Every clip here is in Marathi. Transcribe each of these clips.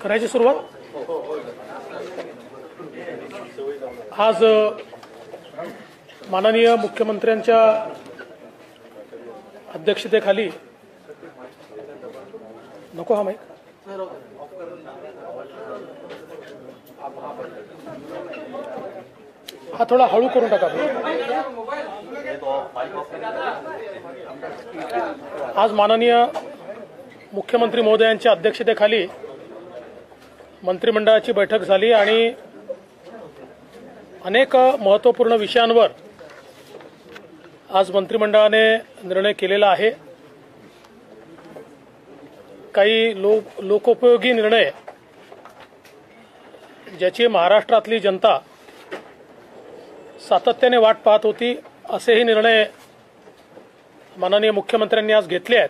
करायची सुरुवात। आज माननीय मुख्यमंत्र्यांच्या अध्यक्षतेखाली नको हा माईक हा थोडा हळू करून टाका। आज माननीय मुख्यमंत्री महोदयांच्या अध्यक्षतेखाली मंत्रिमंडळाची बैठक झाली आणि अनेक महत्त्वपूर्ण विषयांवर आज मंत्रिमंडळाने निर्णय केलेला आहे। काही लोकोपयोगी निर्णय ज्याची महाराष्ट्रातली जनता सातत्याने वाट पाहत होती, असेही निर्णय माननीय मुख्यमंत्र्यांनी आज घेतले आहेत।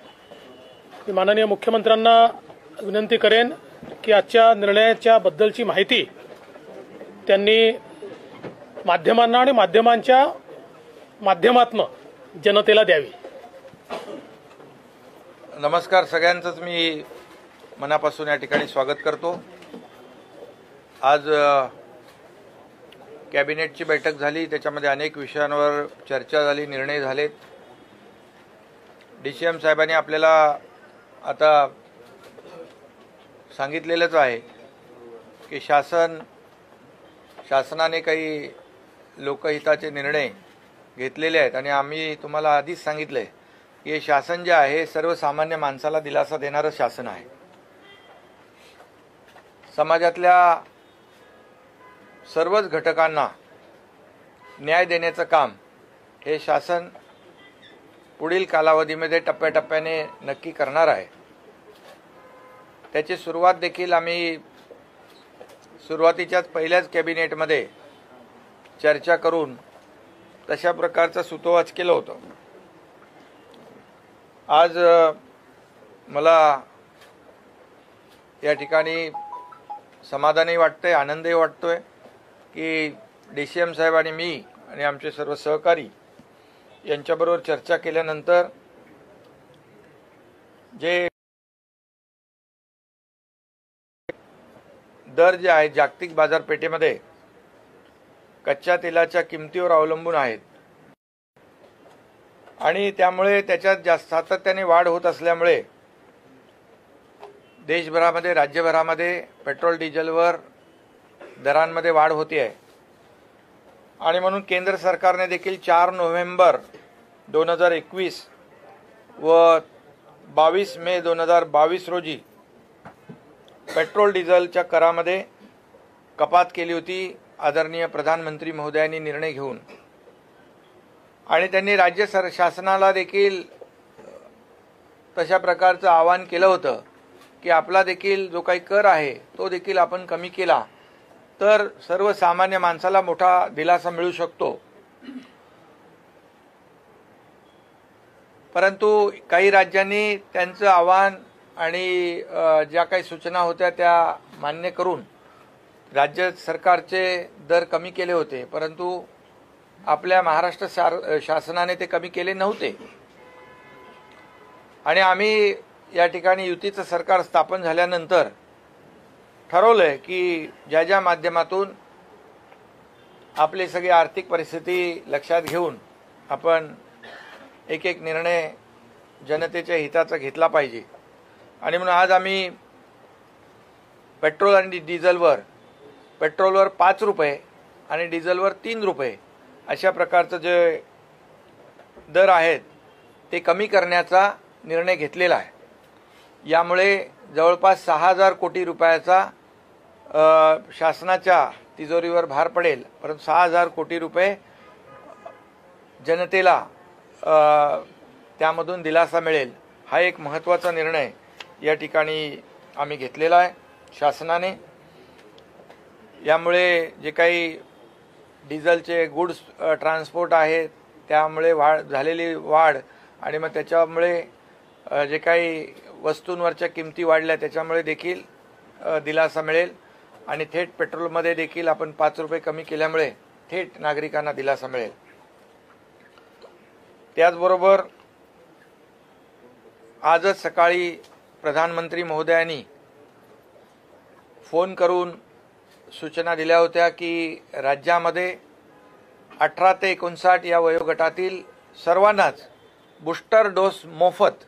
मी माननीय मुख्यमंत्र्यांना विनंती करेन की आजच्या निर्णयाच्या बद्दलची माहिती त्यांनी माध्यमांना आणि माध्यमांच्या माध्यमातून जनतेला द्यावी। नमस्कार, सगळ्यांचंच मी मनापासून या ठिकाणी स्वागत करतो। आज कॅबिनेटची बैठक झाली, त्याच्यामध्ये अनेक विषयांवर चर्चा झाली, निर्णय झालेत। DCM साहेबांनी आपल्याला आता सांगितलेलंच आहे की शासनाने काही लोकहिताचे निर्णय घेतलेले आहेत आणि आम्ही तुम्हाला आधीच सांगितलंय की हे शासन जे आहे सर्वसामान्य माणसाला दिलासा देणारं शासन आहे। समाजातल्या सर्वच घटकांना न्याय देण्याचं काम हे शासन पुढील कालावधीमध्ये टप्प्याटप्प्याने नक्की करणार आहे। त्याची सुरुवात देखील आम्ही सुरुवातीच्याच पहिल्याच कॅबिनेटमध्ये चर्चा करून तशा प्रकारचं सुतोवाच केलं होतं। आज मला या ठिकाणी समाधानही वाटतंय, आनंदही वाटतोय की DCM साहेब आणि मी आणि आमचे सर्व सहकारी यांच्याबरोबर चर्चा केल्यानंतर जे दर जे आहेत जागतिक बाजारपेठेमध्ये कच्च्या तेलाच्या किमतीवर अवलंबून आहेत आणि त्यामुळे त्याच्यात जास्त सातत्याने वाढ होत असल्यामुळे देशभरामध्ये राज्यभरामध्ये पेट्रोल डिझेलवर दरांमध्ये वाढ होती आहे आणि म्हणून केंद्र सरकारने देखील 4 नोव्हेंबर 2021 व 22 मे 2022 रोजी पेट्रोल डिझेलच्या करामध्ये कपात केली होती आदरणीय प्रधानमंत्री महोदयांनी निर्णय घेऊन। आणि त्यांनी राज्य शासनाला देखील तशा प्रकारचं आवाहन केलं होतं की आपला देखील जो काही कर आहे तो देखील आपण कमी केला तर सर्वसामान्य माणसाला मोठा दिलासा मिळू शकतो। परंतु काही राज्यांनी त्यांचं आवाहन आणि ज्या काही सूचना होत्या त्या मान्य करून राज्य सरकारचे दर कमी केले होते, परंतु आपल्या महाराष्ट्र शासनाने ते कमी केले नव्हते। आणि आम्ही या ठिकाणी युतीचं सरकार स्थापन झाल्यानंतर ठरवलंय की ज्या माध्यमातून आपली सगळी आर्थिक परिस्थिती लक्षात घेऊन आपण एक एक निर्णय जनतेच्या हिताचा घेतला पाहिजे। आणि म्हणून आज आम्ही पेट्रोल आणि डिझेलवर पेट्रोलवर 5 रुपये आणि डिझेलवर 3 रुपये अशा प्रकारचं जे दर आहेत ते कमी करण्याचा निर्णय घेतलेला आहे। यामुळे जवळपास 6000 कोटी रुपयाचा शासनाच्या तिजोरीवर भार पडेल, परंतु 6000 कोटी रुपये जनतेला त्यामधून दिलासा मिळेल। हा एक महत्त्वाचा निर्णय या ठिकाणी आम्ही घेतलेला आहे शासनाने। यामुळे जे काही डिझेलचे गुड्स ट्रान्सपोर्ट आहे त्यामुळे झालेली वाढ आणि मग त्याच्यामुळे जे काही वस्तूंवरच्या किमती वाढल्या त्याच्यामुळे देखील दिलासा मिळेल आणि थेट पेट्रोलमध्ये देखील आपण 5 रुपये कमी केल्यामुळे थेट नागरिकांना दिलासा मिळेल। त्याचबरोबर आजच सकाळी प्रधानमंत्री महोदयांनी फोन करून सूचना दिल्या होत्या की राज्यामध्ये 18 ते 59 या वयोगटातील सर्वांनाच बूस्टर डोस मोफत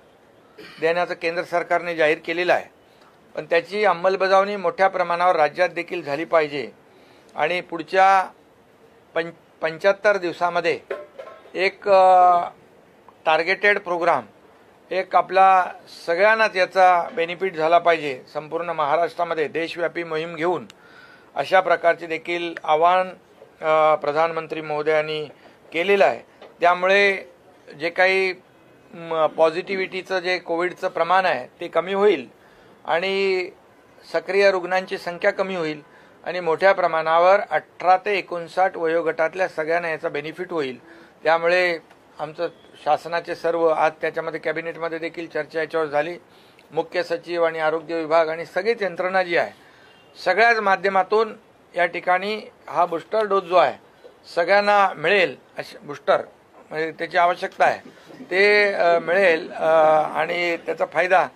देण्याचं केंद्र सरकारने जाहीर केलेलं आहे. पण त्याची अंमलबजावणी मोठ्या प्रमाणावर राज्यात देखील झाली पाहिजे आणि पुढच्या 75 दिवसामध्ये एक टार्गेटेड प्रोग्राम, एक आपला सगळ्यांनाच याचा बेनिफिट झाला पाहिजे, संपूर्ण महाराष्ट्रामध्ये देशव्यापी मोहीम घेऊन अशा प्रकारचे देखील आवाहन प्रधानमंत्री महोदयांनी केलेलं आहे. त्यामुळे जे काही पॉझिटिव्हिटीचं जे कोविडचं प्रमाण आहे ते कमी होईल आणि सक्रिय रुग्णांची संख्या कमी होईल आणि मोठ्या प्रमाणावर 18 ते 59 वयोगटातल्या सगळ्यांना याचा बेनिफिट होईल. त्यामुळे आमचं शासनाचे सर्व आज त्याच्यामध्ये कॅबिनेटमध्ये देखील चर्चा याच्यावर झाली. मुख्य सचिव आणि आरोग्य विभाग आणि सगळीच यंत्रणा जी आहे सगळ्याच माध्यमातून या ठिकाणी हा बूस्टर डोस जो आहे सगळ्यांना मिळेल, बूस्टर म्हणजे त्याची आवश्यकता आहे ते मिळेल आणि त्याचा फायदा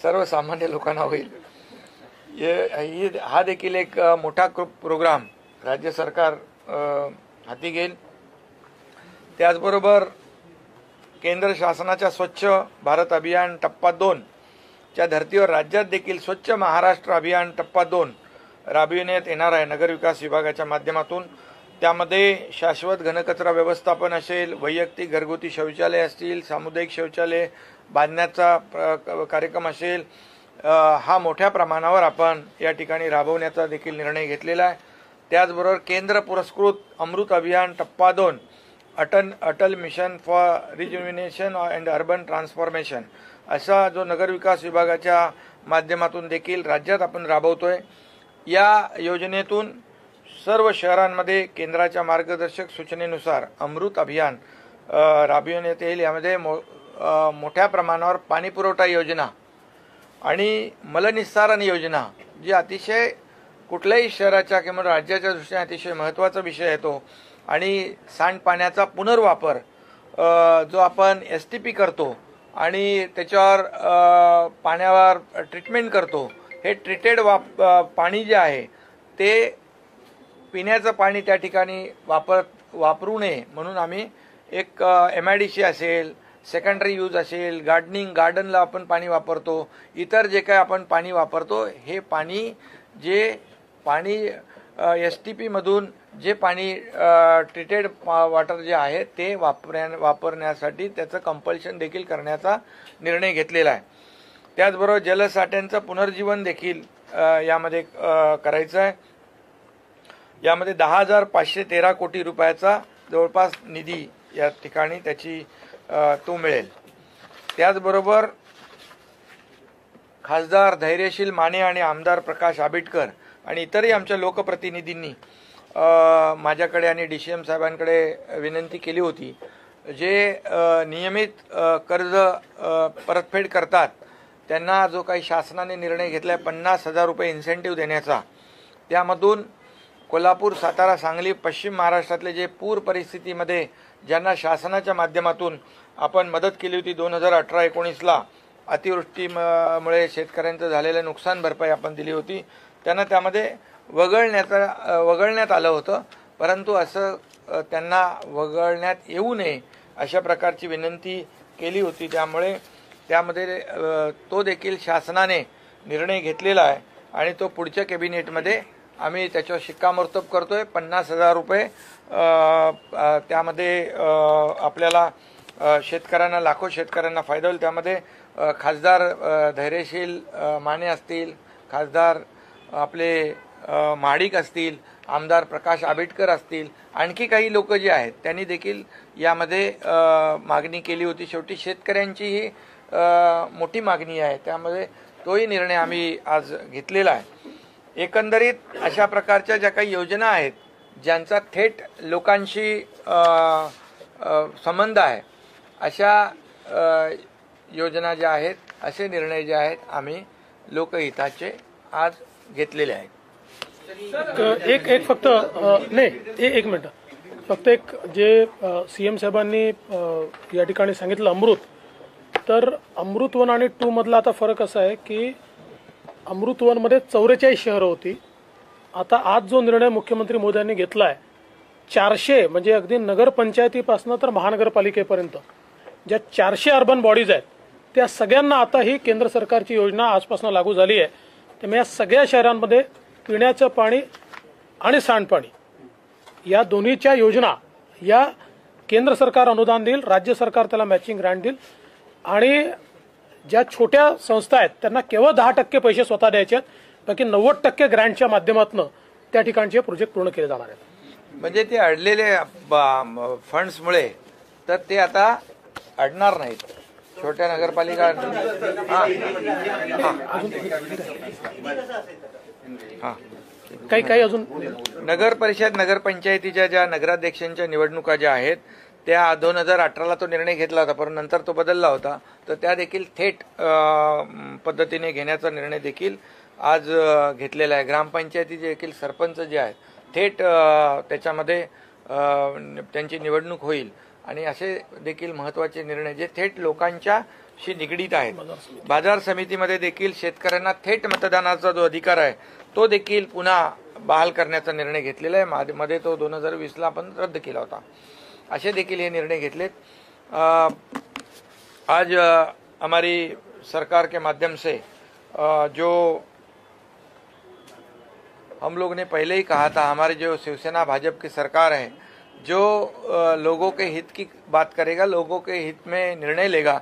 सर्वसामान्य लोकांना होईल. हा देखील एक मोठा प्रोग्राम राज्य सरकार हाती घेईल. त्याचबरोबर केंद्र शासनाच्या स्वच्छ भारत अभियान टप्पा 2 च्या धर्तीवर राज्यात देखील स्वच्छ महाराष्ट्र अभियान टप्पा 2 राबविण्यात येणार आहे नगरविकास विभागाच्या माध्यमातून. त्यामध्ये शाश्वत घनकचरा व्यवस्थापन असेल, वैयक्तिक घरगुती शौचालय असतील, सामुदायिक शौचालय बांधण्याचा कार्यक्रम असेल, हा मोठ्या प्रमाणावर आपण या ठिकाणी राबवण्याचा देखील निर्णय घेतलेला आहे. त्याचबरोबर केंद्र पुरस्कृत अमृत अभियान टप्पा 2 Atal mission for rejuvenation and urban transformation असा जो नगरविकास विभागाच्या माध्यमातून देखील राज्यात आपण राबवतोय. या योजनेतून सर्व शहरांमध्ये केंद्राच्या मार्गदर्शक सूचनेनुसार अमृत अभियान राबविण्यात येईल. यामध्ये मोठ्या प्रमाणावर पाणीपुरवठा योजना आणि मलनिस्सारण योजना जी अतिशय कुठल्याही शहराच्या किंवा राज्याच्या दृष्टीने अतिशय महत्त्वाचा विषय आहे तो, आणि सांडपाण्याचा पुनर्वापर जो आपण STP करतो आणि त्याच्यावर पाण्यावर ट्रीटमेंट करतो, हे ट्रीटेड पाणी जे आहे ते पिण्याचं पाणी त्या ठिकाणी वापरू नये म्हणून आम्ही एक MIDC असेल, सेकंडरी यूज असेल, गार्डनला आपण पाणी वापरतो, इतर जे काही आपण पाणी वापरतो हे पाणी STP मधून जे पाणी ट्रीटेड वॉटर जे आहे ते वापरण्यासाठी त्याचं कंपल्शन देखील करण्याचा निर्णय घेतलेला आहे. त्याचबरोबर जलसाठ्यांचं पुनर्जीवन देखील यामध्ये करायचं आहे. यामध्ये 10,513 कोटी रुपयाचा जवळपास निधी या ठिकाणी त्याची तो मिळेल. त्याचबरोबर खासदार धैर्यशील माने आणि आमदार प्रकाश आंबेडकर आणि इतरही आमच्या लोकप्रतिनिधींनी माझ्याकडे आणि DCM साहेबांकडे विनंती केली होती. जे नियमित कर्ज परतफेड करतात त्यांना जो काही शासनाने निर्णय घेतला आहे 50,000 रुपये इन्सेंटिव्ह देण्याचा, त्यामधून कोल्हापूर, सातारा, सांगली, पश्चिम महाराष्ट्रातले जे पूर परिस्थितीमध्ये ज्यांना शासनाच्या माध्यमातून आपण मदत केली होती 2018-19ला अतिवृष्टीमुळे शेतकऱ्यांचं झालेलं नुकसान भरपाई आपण दिली होती, त्यांना त्यामध्ये वगळण्यात आलं होतं. परंतु असं त्यांना वगळण्यात येऊ नये अशा प्रकारची विनंती केली होती. त्यामुळे त्यामध्ये तो देखील शासनाने निर्णय घेतलेला आहे आणि तो पुढच्या कॅबिनेटमध्ये आम्ही त्याच्यावर शिक्कामोर्तब करतोय. 50,000 रुपये त्यामध्ये आपल्याला शेतकऱ्यांना, लाखो शेतकऱ्यांना फायदा होईल. त्यामध्ये खासदार धैर्यशील माने असतील, खासदार आपले महाडिक असतील, आमदार प्रकाश आंबेडकर असतील, आणखी काही लोक जे आहेत त्यांनी देखील यामध्ये मागणी केली होती. शेवटी शेतकऱ्यांची ही मोठी मागणी आहे, त्यामध्ये तोही निर्णय आम्ही आज घेतलेला आहे. एकंदरीत अशा प्रकारच्या ज्या काही योजना आहेत ज्यांचा थेट लोकांशी संबंध आहे अशा योजना ज्या आहेत, असे निर्णय जे आहेत आम्ही लोकहिताचे आज घेतलेले आहेत. एक फक्त नाही एक मिनिट फक्त एक जे सीएम साहेबांनी या ठिकाणी सांगितलं अमृत, तर अमृत 1 आणि 2 मधला आता फरक असा आहे की अमृत 1 मध्ये 44 शहरं होती. आता आज जो निर्णय मुख्यमंत्री मोदयांनी घेतला आहे 400 म्हणजे अगदी नगरपंचायतीपासून तर महानगरपालिकेपर्यंत ज्या 400 अर्बन बॉडीज आहेत त्या सगळ्यांना आता ही केंद्र सरकारची योजना आजपासून लागू झाली आहे. त्यामुळे या सगळ्या शहरांमध्ये पिण्याचं पाणी आणि सांडपाणी या दोन्हीच्या योजना या केंद्र सरकार अनुदान देईल, राज्य सरकार त्याला मॅचिंग ग्रँट देईल आणि ज्या छोट्या संस्था आहेत त्यांना केवळ 10% पैसे स्वतः द्यायचे आहेत, बाकी 90% ग्रँटच्या माध्यमातून त्या ठिकाणचे प्रोजेक्ट पूर्ण केले जाणार आहेत. म्हणजे ते अडलेले फंड्समुळे तर ते आता अडणार नाहीत. छोट्या नगरपालिका काही अजून नगर परिषद नगरपंचायतीच्या ज्या नगराध्यक्षांच्या निवडणुका ज्या आहेत त्या 2018ला तो निर्णय घेतला होता, पण नंतर तो बदलला होता. तर त्या देखील थेट पद्धतीने घेण्याचा निर्णय देखील आज घेतलेला आहे. ग्रामपंचायतीचे देखील सरपंच जे आहेत थेट त्याच्यामध्ये त्यांची निवडणूक होईल आणि असे देखील महत्त्वाचे निर्णय जे थेट लोकांच्याशी निगडीत आहेत. बाजार समितीमध्ये देखील शेतकऱ्यांना थेट मतदानाचा जो अधिकार आहे तो देखील पुन्हा बहाल करण्याचा निर्णय घेतलेला आहे. मध्ये तो 2020ला आपण रद्द केला होता. असे देखील हे निर्णय घेतलेत. आज हमारी सरकार के माध्यम से जो हम लोग ने पहले ही कहा था, हमारी जो शिवसेना भाजपा की सरकार है जो लोगों के हित की बात करेगा, लोगों के हित में निर्णय लेगा,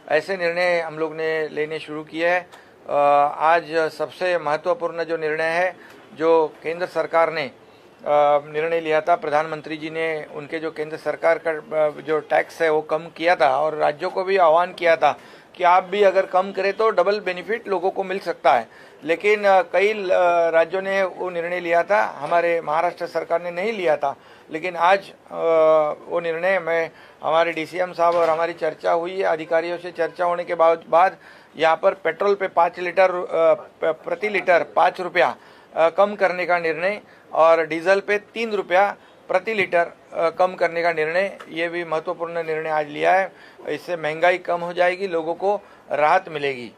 ऐसे निर्णय हम लोग ने लेने शुरू किए हैं. आज सबसे महत्वपूर्ण जो निर्णय है जो केंद्र सरकार ने निर्णय लिया था, प्रधानमंत्री जी ने उनके जो केंद्र सरकार का जो टैक्स है वो कम किया था और राज्यों को भी आह्वान किया था कि आप भी अगर कम करें तो डबल बेनिफिट लोगों को मिल सकता है. लेकिन कई राज्यों ने वो निर्णय लिया था, हमारे महाराष्ट्र सरकार ने नहीं लिया था. लेकिन आज वो निर्णय में हमारे डीसीएम साहब और हमारी चर्चा हुई है, अधिकारियों से चर्चा होने के बाद यहाँ पर पेट्रोल पे 5 लीटर प्रति लीटर 5 रुपया कम करने का निर्णय और डीजल पे 3 रुपया प्रति लीटर कम करने का निर्णय, ये भी महत्वपूर्ण निर्णय आज लिया है. इससे महंगाई कम हो जाएगी, लोगों को राहत मिलेगी.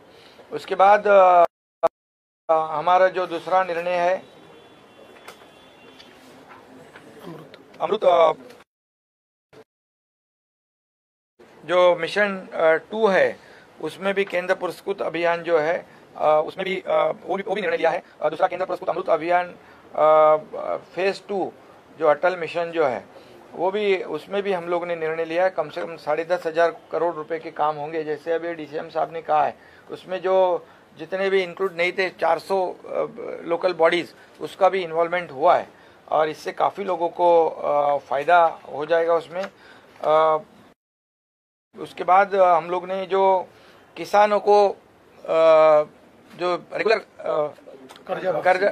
उसके बाद हमारा जो दूसरा निर्णय है अमृत जो मिशन 2 है उसमें भी केंद्र पुरस्कृत अभियान जो है उसमें भी वो भी निर्णय लिया है. दूसरा केंद्र पुरस्कृत अमृत अभियान फेज 2 जो अटल मिशन जो है वो भी, उसमें भी हम लोग ने निर्णय लिया है. कम से कम 10,500 करोड़ रुपए के काम होंगे. जैसे अभी डीसीएम साहब ने कहा है उसमें जो जितने भी इंक्लूड नहीं थे 400 लोकल बॉडीज उसका भी इन्वॉल्वमेंट हुआ है और इससे काफ़ी लोगों को फ़ायदा हो जाएगा उसमें. उसके बाद हम लोग ने जो किसानों को जो रेगुलर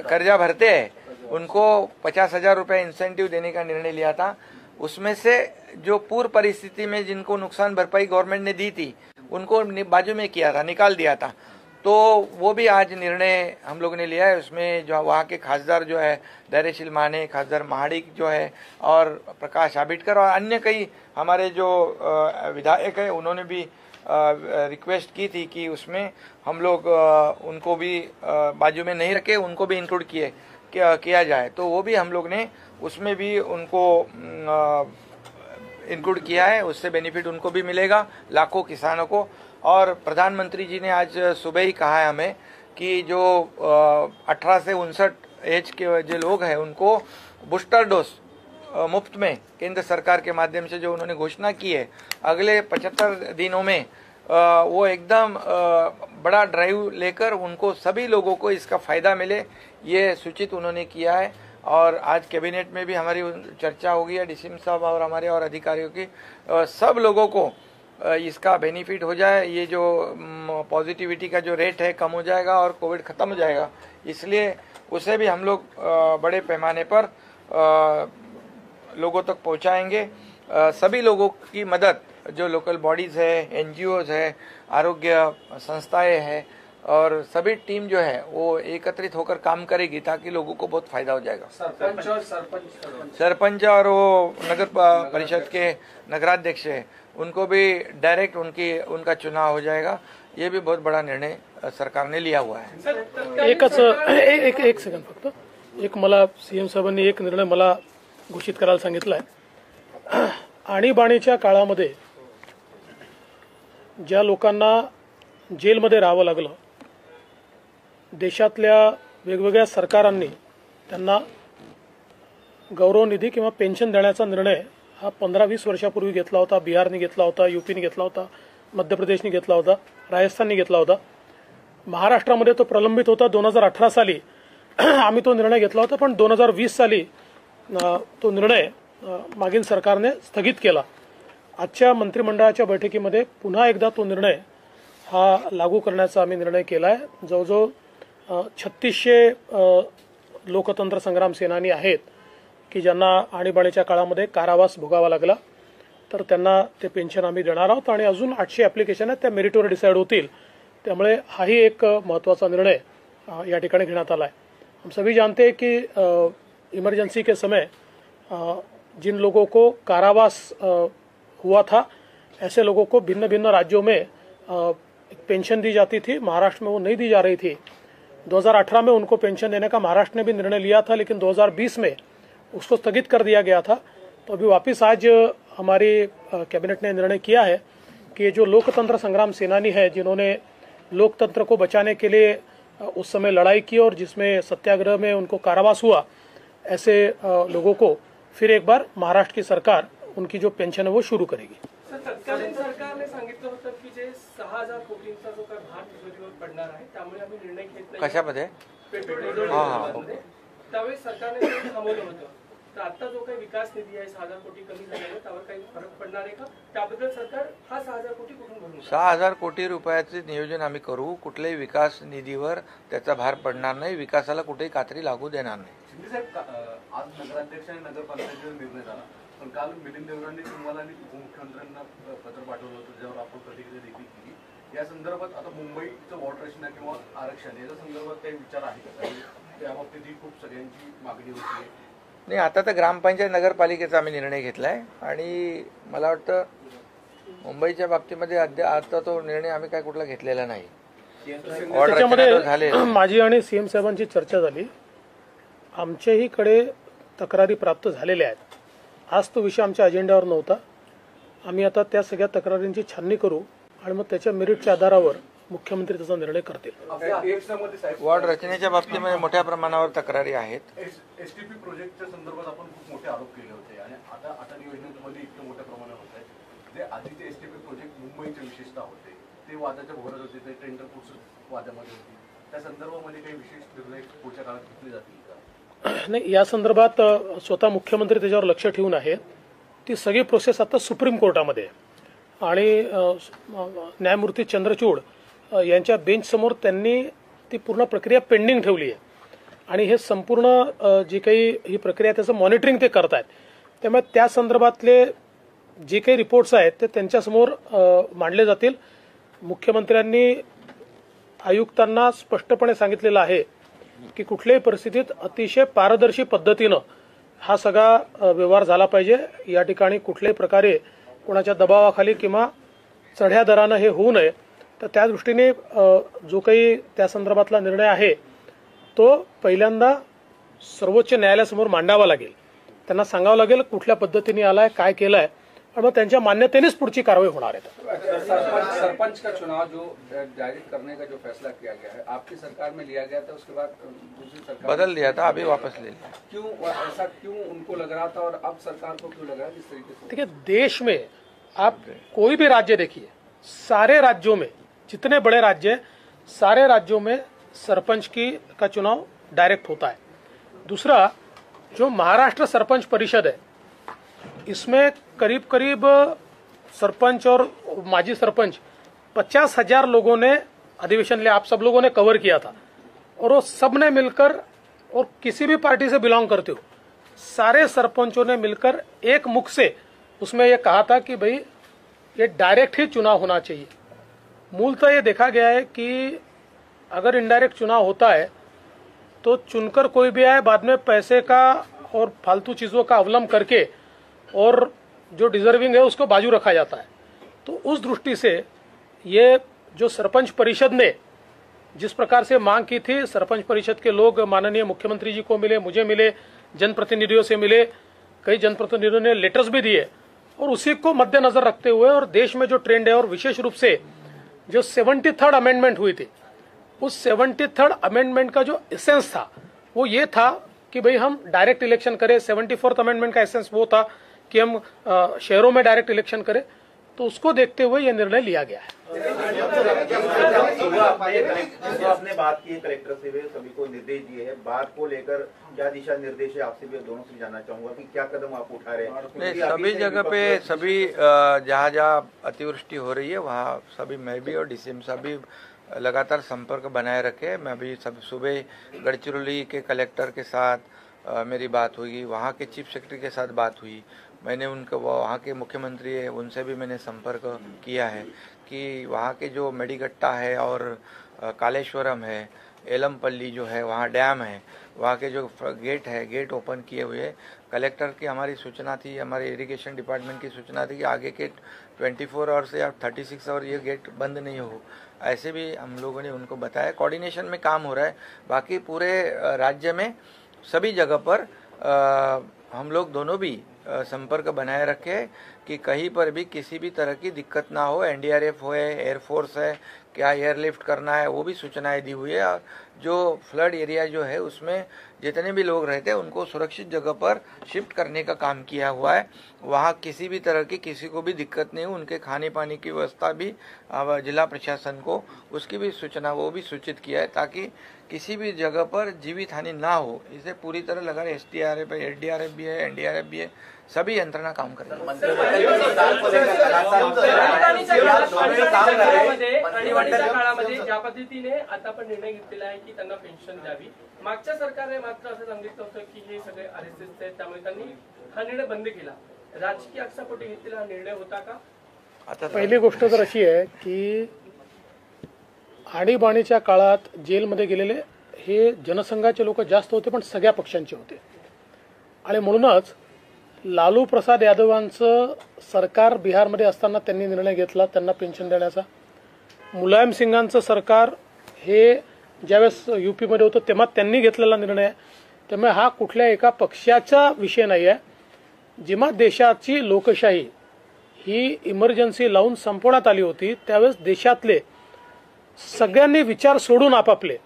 कर्जा भरते हैं उनको 50,000 रुपये इंसेंटिव देने का निर्णय लिया था. उसमें से जो पूर्व परिस्थिति में जिनको नुकसान भरपाई गवर्नमेंट ने दी थी उनको बाजू में किया था, निकाल दिया था. तो वो भी आज निर्णय हम लोग ने लिया है. उसमें जो वहाँ के खासदार जो है धैर्यशील माने, खासदार महाडिक जो है और प्रकाश आबिटकर और अन्य कई हमारे जो विधायक है उन्होंने भी रिक्वेस्ट की थी कि उसमें हम लोग उनको भी बाजू में नहीं रखे, उनको भी इंक्लूड किया जाए. तो वो भी हम लोग ने उसमें भी उनको इंक्लूड किया है. उससे बेनिफिट उनको भी मिलेगा, लाखों किसानों को. और प्रधानमंत्री जी ने आज सुबह ही कहा है हमें कि जो 18 से 59 एज के जो लोग हैं उनको बूस्टर डोज मुफ्त में केंद्र सरकार के माध्यम से जो उन्होंने घोषणा की है, अगले 75 दिनों में वो एकदम बड़ा ड्राइव लेकर उनको सभी लोगों को इसका फ़ायदा मिले, ये सूचित उन्होंने किया है. और आज कैबिनेट में भी हमारी चर्चा होगी है डीसीएम साहब और हमारे और अधिकारियों की, सब लोगों को इसका बेनिफिट हो जाए. ये जो पॉजिटिविटी का जो रेट है कम हो जाएगा और कोविड ख़त्म हो जाएगा. इसलिए उसे भी हम लोग बड़े पैमाने पर लोगों तक पहुंचाएंगे. सभी लोगों की मदद जो लोकल बॉडीज़ है, एनजीओज़ है, आरोग्य संस्थाएं हैं, और सभी टीम जो है वो एकत्रित होकर काम करेगी ताकि लोगों को बहुत फायदा हो जाएगा। सरपंच और वो नगर परिषद के नगराध्यक्ष है उनको भी डायरेक्ट उनका चुनाव हो जाएगा। ये भी बहुत बड़ा निर्णय सरकार ने लिया हुआ है। एक सेकंड फक्त एक मला सीएम साहेबांनी एक निर्णय मला घोषित करायला सांगितलाय। आणीबाणीच्या काळामध्ये ज्या लोकांना जेलमध्ये राहावं लागलं, देशातल्या वेगवेगळ्या सरकारांनी त्यांना गौरव निधी किंवा पेन्शन देण्याचा निर्णय हा 15-20 वर्षापूर्वी घेतला होता। बिहारने घेतला होता, यूपीने घेतला होता, मध्य प्रदेशने घेतला होता, राजस्थानने घेतला होता। महाराष्ट्रामध्ये तो प्रलंबित होता। 2018 साली आम्ही तो निर्णय घेतला होता, पण 2020 साली तो निर्णय मागील सरकारने स्थगित केला। आजच्या मंत्रिमंडळाच्या बैठकीमध्ये पुन्हा एकदा तो निर्णय हा लागू करण्याचा आम्ही निर्णय केला आहे। जवळजवळ 3600 लोकतंत्र संग्राम सेनानी आहेत की ज्यांना आणीबाणीच्या काळामध्ये कारावास भोगावा लागला, तर त्यांना ते पेन्शन आम्ही देणार आहोत आणि अजून 800 ॲप्लिकेशन आहेत त्या मेरिटवर डिसाईड होतील। त्यामुळे हाही एक महत्त्वाचा निर्णय या ठिकाणी घेण्यात आला है। हम सभी जानते हैं कि इमरजेंसी के समय जिन लोगों को कारावास हुआ था, ऐसे लोगों को भिन्न भिन्न राज्यों में पेंशन दी जाती थी। महाराष्ट्र में वो नहीं दी जा रही थी। 2018 में उनको पेंशन देने का महाराष्ट्र ने भी निर्णय लिया था, लेकिन 2020 में उसको स्थगित कर दिया गया था। तो अभी वापस आज हमारी कैबिनेट ने निर्णय किया है कि जो लोकतंत्र संग्राम सेनानी है, जिन्होंने लोकतंत्र को बचाने के लिए उस समय लड़ाई की और जिसमें सत्याग्रह में उनको कारावास हुआ, ऐसे लोगों को फिर एक बार महाराष्ट्र की सरकार उनकी जो पेंशन है वो शुरू करेगी। तत्कालीन सरकारने सांगितलं होतं की जे 6000 कोटींचा जो काय भार तिजोरीवर पडणार आहे त्यामुळे आम्ही निर्णय घेत नाही। कशामध्ये? पेट्रोल डिझेल त्यावेळी सरकारने ते थांबवलं होतं। तर आता जो काही विकास निधी आहे 6000 कोटी कमी झालेला, त्यावर काही फरक पडणार आहे का? त्याबद्दल सरकार हा 6000 कोटी कुठून भरून 6000 कोटी रुपयाचे नियोजन आम्ही करू। कुठल्याही विकास निधीवर त्याचा भार पडणार नाही, विकासाला कुठेही कात्री लागू देणार नाही। शिंदे साहेब, आज नगराध्यक्ष आणि नगरपालिकेचा निर्णय झाला, पण काल मिलिंद देवरांनी तुम्हाला आणि उपमुख्यमंत्र्यांना पत्र पाठवलं होतं, ज्यावर आपण प्रतिक्रिया देखील केली। या संदर्भात आता मुंबईचं वॉर्ड रचना किंवा आरक्षण याच्या संदर्भात काही विचार आहे का? त्याबाबतीत ही खूप सगळ्यांची मागणी होती आहे। नाही, आता तर ग्रामपंचायत नगरपालिकेचा आम्ही निर्णय घेतलाय आणि मला वाटतं मुंबईच्या बाबतीमध्ये आता तो निर्णय आम्ही काय कुठला घेतलेला नाही। त्याच्यामध्ये माझी आणि सीएम साहेबांची चर्चा झाली। आमच्याही कडे तक्रारी प्राप्त झालेल्या आहेत। आज तो विषय आमच्या अजेंड्यावर नव्हता। आम्ही आता त्या सगळ्या तक्रारींची छाननी करू आणि मग त्याच्या मेरिटच्या आधारावर मुख्यमंत्री त्याचा निर्णय करतील। वॉर्ड रचनेच्या बाबतीमध्ये मोठ्या प्रमाणावर तक्रारी आहेत। एसटीपी प्रोजेक्टच्या संदर्भात आपण खूप मोठे आरोप केले होते आणि आता अटल योजनेमध्ये इतकं मोठ्या प्रमाणात होत आहे। जे आधीचे एसटीपी प्रोजेक्ट मुंबईचे विशेषतः होते ते वादाच्या भोवऱ्यात होते, ते टेंडर प्रोसेस वादामध्ये होती। त्या संदर्भामध्ये काही विशेष निर्णय पुढच्या काळात घेतले जातील का? नाही, या संदर्भात स्वतः मुख्यमंत्री त्याच्यावर लक्ष ठेवून आहेत। ती सगळी प्रोसेस आता सुप्रीम कोर्टामध्ये आणि न्यायमूर्ती चंद्रचूड यांच्या बेंच समोर त्यांनी ती पूर्ण प्रक्रिया पेंडिंग ठेवली आहे आणि हे संपूर्ण जी काही ही प्रक्रिया त्याचं मॉनिटरिंग ते करत आहेत। त्यामुळे त्या संदर्भातले जे काही रिपोर्ट्स आहेत ते त्यांच्यासमोर मांडले जातील। मुख्यमंत्र्यांनी आयुक्तांना स्पष्टपणे सांगितलेलं आहे की कुठल्याही परिस्थितीत अतिशय पारदर्शी पद्धतीनं हा सगळा व्यवहार झाला पाहिजे। या ठिकाणी कुठल्याही प्रकारे कोणाच्या दबावाखाली किंवा चढ्या दरानं हे होऊ नये। तर त्या दृष्टीने जो काही त्या संदर्भातला निर्णय आहे तो पहिल्यांदा सर्वोच्च न्यायालयासमोर मांडावा लागेल। त्यांना सांगावं लागेल कुठल्या पद्धतीने आलाय, काय केलंय, और मग त्यांच्या मान्यतेनेच पुढची कारवाई होणार है। सरपंच का चुनाव जो जारी करने का जो फैसला किया गया है, आपकी सरकार में लिया गया था, उसके बाद दूसरी सरकार बदल दिया था, अभी वापस ले लिया। क्यों ऐसा क्यों उनको लग रहा था और अब सरकार को क्यों लग रहा है इस तरीके से? देखिए, देश में आप कोई भी राज्य देखिए, सारे राज्यों में जितने बड़े राज्य हैं, सारे राज्यों में सरपंच का चुनाव डायरेक्ट होता है। दूसरा, जो महाराष्ट्र सरपंच परिषद है, इसमें करीब करीब सरपंच और माजी सरपंच 50,000 लोगों ने अधिवेशन लिया। आप सब लोगों ने कवर किया था और वो सब ने मिलकर, और किसी भी पार्टी से बिलोंग करते हो, सारे सरपंचों ने मिलकर एक मुख से उसमें ये कहा था कि भाई ये डायरेक्ट ही चुनाव होना चाहिए। मूलतः ये देखा गया है कि अगर इनडायरेक्ट चुनाव होता है तो चुनकर कोई भी आए, बाद में पैसे का और फालतू चीज़ों का अवलंब करके और जो डिजर्विंग है उसको बाजू रखा जाता है। तो उस दृष्टि से ये जो सरपंच परिषद ने जिस प्रकार से मांग की थी, सरपंच परिषद के लोग माननीय मुख्यमंत्री जी को मिले, मुझे मिले, जनप्रतिनिधियों से मिले, कई जनप्रतिनिधियों ने लेटर्स भी दिए, और उसी को मद्देनजर रखते हुए और देश में जो ट्रेंड है और विशेष रूप से जो 73rd अमेंडमेंट हुई थी, उस 73rd अमेंडमेंट का जो एसेंस था वो ये था कि भाई हम डायरेक्ट इलेक्शन करें। 74th अमेंडमेंट का एसेंस वो था कि हम शहरों में डायरेक्ट इलेक्शन करें। तो उसको देखते हुए ये निर्णय लिया गया है। आपने बात की कलेक्टर से भी, सभी को निर्देश दिए हैं, बात को लेकर क्या दिशा निर्देश है, आपसे भी दोनों से जानना चाहूंगा कि क्या कदम आप उठा रहे हैं। नहीं, सभी जगह पे सभी जहाँ जहाँ अतिवृष्टि हो रही है वहाँ सभी मैं भी और डीसीएम साहब भी लगातार संपर्क बनाए रखे। मैं भी सब सुबह गढ़चिरौली के कलेक्टर के साथ मेरी बात हुई, वहाँ के चीफ सेक्रेटरी के साथ बात हुई, मैंने उनको वहाँ के मुख्यमंत्री है उनसे भी मैंने संपर्क किया है कि वहाँ के जो मेडिगट्टा है और कालेश्वरम है, एलमपल्ली जो है वहाँ डैम है, वहाँ के जो गेट है गेट ओपन किए हुए। कलेक्टर की हमारी सूचना थी, हमारे इरिगेशन डिपार्टमेंट की सूचना थी कि आगे के 24 आवर्स या 36 आवर ये गेट बंद नहीं हो, ऐसे भी हम लोगों ने उनको बताया। कोऑर्डिनेशन में काम हो रहा है। बाकी पूरे राज्य में सभी जगह पर हम लोग दोनों भी संपर्क बनाए रखे कि कहीं पर भी किसी भी तरह की दिक्कत ना हो। एनडीआरएफ हो, एयरफोर्स है, क्या एयरलिफ्ट करना है वो भी सूचनाएं दी हुई है। और जो फ्लड एरिया जो है उसमें जितने भी लोग रहते हैं उनको सुरक्षित जगह पर शिफ्ट करने का काम किया हुआ है। वहाँ किसी भी तरह की किसी को भी दिक्कत नहीं हो, उनके खाने पानी की व्यवस्था भी जिला प्रशासन को उसकी भी सूचना वो भी सूचित किया है ताकि किसी भी जगह पर जीवित हानि ना हो। इसे पूरी तरह लगा एसडीआरएफ है, एसडीआरएफ भी है, एनडीआरएफ भी है, सभी यंत्रणा काम कर रही आणीबाणीच्या काळामध्ये ज्या पद्धतीने आता पण निर्णय घेतलेला आहे की त्यांना पेन्शन द्यावी, मागच्या सरकारने मात्र असं सांगितलं होतं की हे सगळे आरएसएस आहेत त्यामुळे त्यांनी हा निर्णय बंद केला। राजकीय आक्षेपोटी घेतलेला हा निर्णय होता का? आता पहिली गोष्ट तर अशी आहे की आणीबाणीच्या काळात जेलमध्ये गेलेले हे जनसंघाचे लोक जास्त होते, पण सगळ्या पक्षांचे होते। आणि म्हणूनच लालू प्रसाद यादवांचं सरकार बिहारमध्ये असताना त्यांनी निर्णय घेतला त्यांना पेन्शन देण्याचा। मुलायम सिंगांचं सरकार हे ज्यावेळेस यूपीमध्ये होतं तेव्हा त्यांनी घेतलेला निर्णय आहे। त्यामुळे हा कुठल्या एका पक्षाचा विषय नाही आहे। जेव्हा देशाची लोकशाही ही इमर्जन्सी लावून संपवण्यात आली होती त्यावेळेस देशातले सगळ्यांनी विचार सोडून आपापले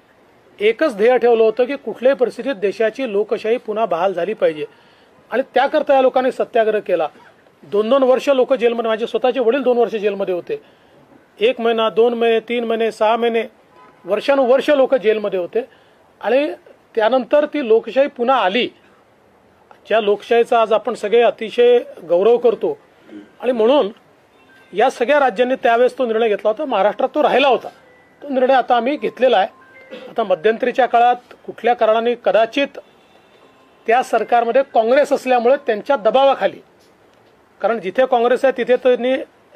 एकच ध्येय ठेवलं होतं की कुठल्याही परिस्थितीत देशाची लोकशाही पुन्हा बहाल झाली पाहिजे। आणि त्याकरता या लोकांनी सत्याग्रह केला। 2-2 वर्ष लोक जेलमध्ये, माझे स्वतःचे वडील 2 वर्ष जेलमध्ये होते। 1 महिना, 2 महिने, 3 महिने, 6 महिने, वर्षानुवर्ष लोक जेलमध्ये होते। आणि त्यानंतर ती लोकशाही पुन्हा आली, ज्या लोकशाहीचा आज आपण सगळे अतिशय गौरव करतो। आणि म्हणून या सगळ्या राज्यांनी त्यावेळेस तो निर्णय घेतला होता। महाराष्ट्रात तो राहिला होता, तो निर्णय आता आम्ही घेतलेला आहे। आता मध्यंतरीच्या काळात कुठल्या कारणाने कदाचित त्या सरकारमध्ये काँग्रेस असल्यामुळे त्यांच्या दबावाखाली, कारण जिथे काँग्रेस आहे तिथे त्यांनी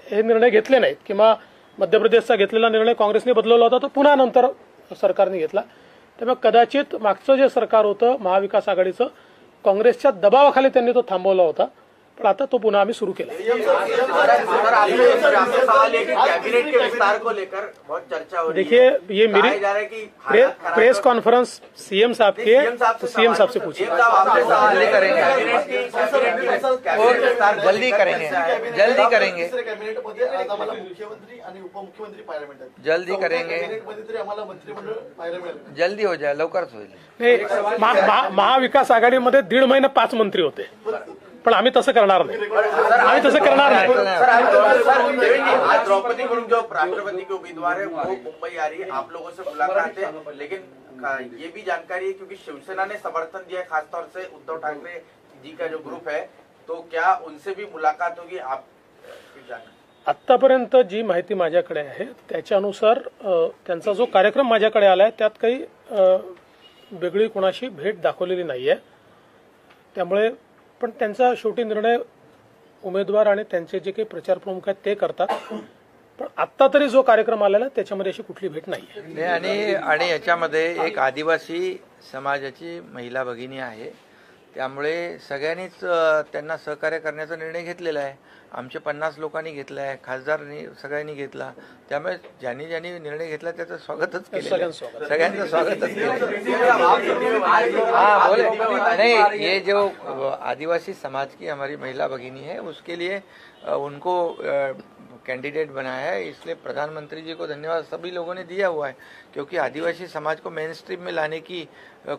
हे निर्णय घेतले नाहीत किंवा मध्य प्रदेशचा घेतलेला निर्णय काँग्रेसने बदलवला होता तो पुन्हा नंतर सरकारने घेतला। त्यामुळे कदाचित मागचं जे सरकार होतं महाविकास आघाडीचं काँग्रेसच्या दबावाखाली त्यांनी तो थांबवला होता, पण आता तो पुन्हा आम्ही सुरू केला। देखिए ये मेरी प्रेस कॉन्फ्रेंस सीएम साहब की है, तो सीएम साहब से पूछिए। जल्दी करेंगे, जल्दी करेंगे, जल्दी करेंगे, जल्दी हो जाए, लवकरच होईल। नाही, महाविकास आघाडीमध्ये 1.5 महिने 5 मंत्री होते, पण आम्ही तसं करणार नाही, आम्ही तसं करणार नाही। आज द्रौपदी मुर्मू जो राष्ट्रपति के उम्मीदवार है वो मुंबई आ रही है, आप लोगों से मुलाकात है, लेकिन ये भी जानकारी है क्योंकि शिवसेना ने समर्थन दिया है खासतौर से उद्धव ठाकरे जी का जो ग्रुप है, तो क्या उनसे भी मुलाकात होगी? आप आतापर्यंत जी माहिती माझ्याकडे आहे त्याच्यानुसार त्यांचा जो कार्यक्रम माझ्याकडे आलाय त्यात काही वेगळी कोणाशी भेट दाखवलेली नाहीये। त्यामुळे पण त्यांचा शेवटी निर्णय उमेदवार आणि त्यांचे जे काही प्रचार प्रमुख आहेत ते करतात। पण आत्ता तरी जो कार्यक्रम आलेला त्याच्यामध्ये अशी कुठली भेट नाही. आणि याच्यामध्ये एक आदिवासी समाजाची महिला भगिनी आहे, त्यामुळे सगळ्यांनीच त्यांना सहकार्य करण्याचा निर्णय घेतलेला आहे. आमचे 50 लोकांनी घेतला आहे, खासदारांनी सगळ्यांनी घेतला, त्यामुळे ज्यांनी निर्णय घेतला त्याचं स्वागतच केलं, सगळ्यांचं स्वागतच केलं. हाँ बोले नहीं, ये जो आदिवासी समाज की हमारी महिला भगिनी है उसके लिए उनको कैंडिडेट बनाया है, इसलिए प्रधानमंत्री जी को धन्यवाद सभी लोगों ने दिया हुआ है, क्योंकि आदिवासी समाज को मेन स्ट्रीम में लाने की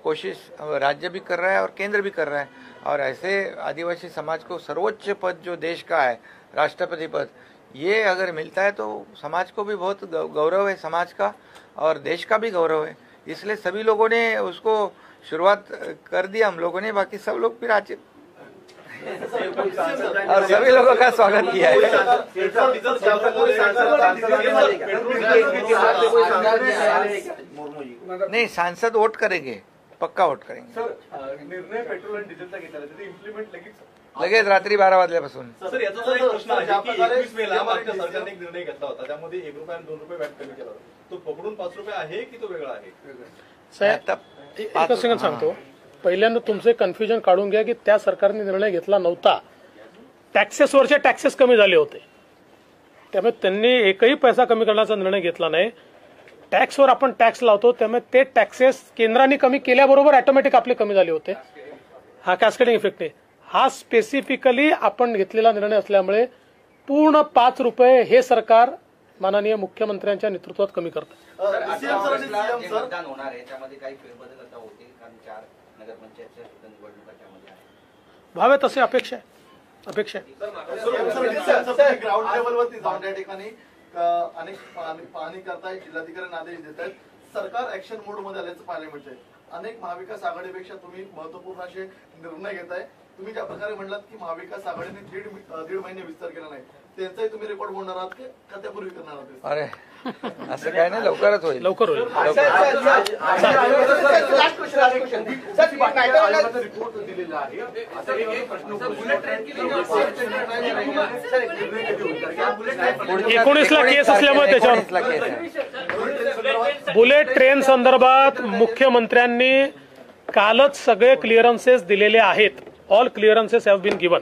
कोशिश राज्य भी कर रहा है और केंद्र भी कर रहा है. और ऐसे आदिवासी समाज को सर्वोच्च पद जो देश का है, राष्ट्रपति पद, ये अगर मिलता है तो समाज को भी बहुत गौरव है, समाज का और देश का भी गौरव है. इसलिए सभी लोगों ने उसको शुरुआत कर दिया, हम लोगों ने, बाकी सब लोग फिर आज और सभी लोगों का स्वागत किया है. नहीं, सांसद वोट करेंगे, पक्का वोट करेंगे. निर्णय पेट्रोल आणि डिझेलचा घेतला इम्प्लिमेंट लगेच रात्री 12 वाजल्यापासून. सर, याचा एक प्रश्न आहे की 21 मेला मागच्या सरकारने एक निर्णय घेतला होता, त्यामध्ये 1 रुपया आणि 2 रुपये वॅट कमी केला होता. तो पकडून 5 रुपये आहे की तो वेगळा आहे? साहेब एकच सेकंद सांगतो. पहिल्यांदा तुमचे कन्फ्युजन काढून घ्या की त्या सरकारने निर्णय घेतला नव्हता. टॅक्सेसवरचे टॅक्सेस कमी झाले होते, त्यामुळे त्यांनी एकही पैसा कमी करण्याचा निर्णय घेतला नाही. टॅक्सवर आपण टॅक्स लावतो, त्यामुळे ते टॅक्सेस केंद्राने कमी केल्याबरोबर ऑटोमॅटिक आपले कमी झाले होते. हा कॅस्केडिंग इफेक्ट आहे. हा स्पेसिफिकली आपण घेतलेला निर्णय असल्यामुळे पूर्ण 5 रुपये हे सरकार माननीय मुख्यमंत्र्यांच्या नेतृत्वात कमी करतं. मतदान होणार आहे, त्यामध्ये काही फेरबदल आता होते, कारण 4 नगरपंचायतच्या निवडणुका त्यामध्ये आहे. व्हावे तसे अपेक्षा आहे. ग्राउंड लेवलवरती जाऊन त्या ठिकाणी अनेक पाहणी करतायत, जिल्हाधिकाऱ्यांना आदेश देत आहेत. सरकार ऍक्शन मोड मध्ये आल्याचं पाहायला मिळतंय. अनेक महाविकास आघाडीपेक्षा तुम्ही महत्वपूर्ण असे निर्णय घेताय. तुम्ही ज्या प्रकारे म्हणलात की महाविकास आघाडीने दीड महिने विस्तार केला नाही, त्यांचाही तुम्ही रेकॉर्ड बोलणार आहात का त्यापूर्वी करणार आहात? अरे असं काय नाही, लवकरच होईल. लवकर होईल. एकोणीसला केस असल्यामुळे त्याच्यावर बुलेट ट्रेन संदर्भात मुख्यमंत्र्यांनी कालच सगळे क्लिअरन्सेस दिलेले आहेत. All clearances have been given.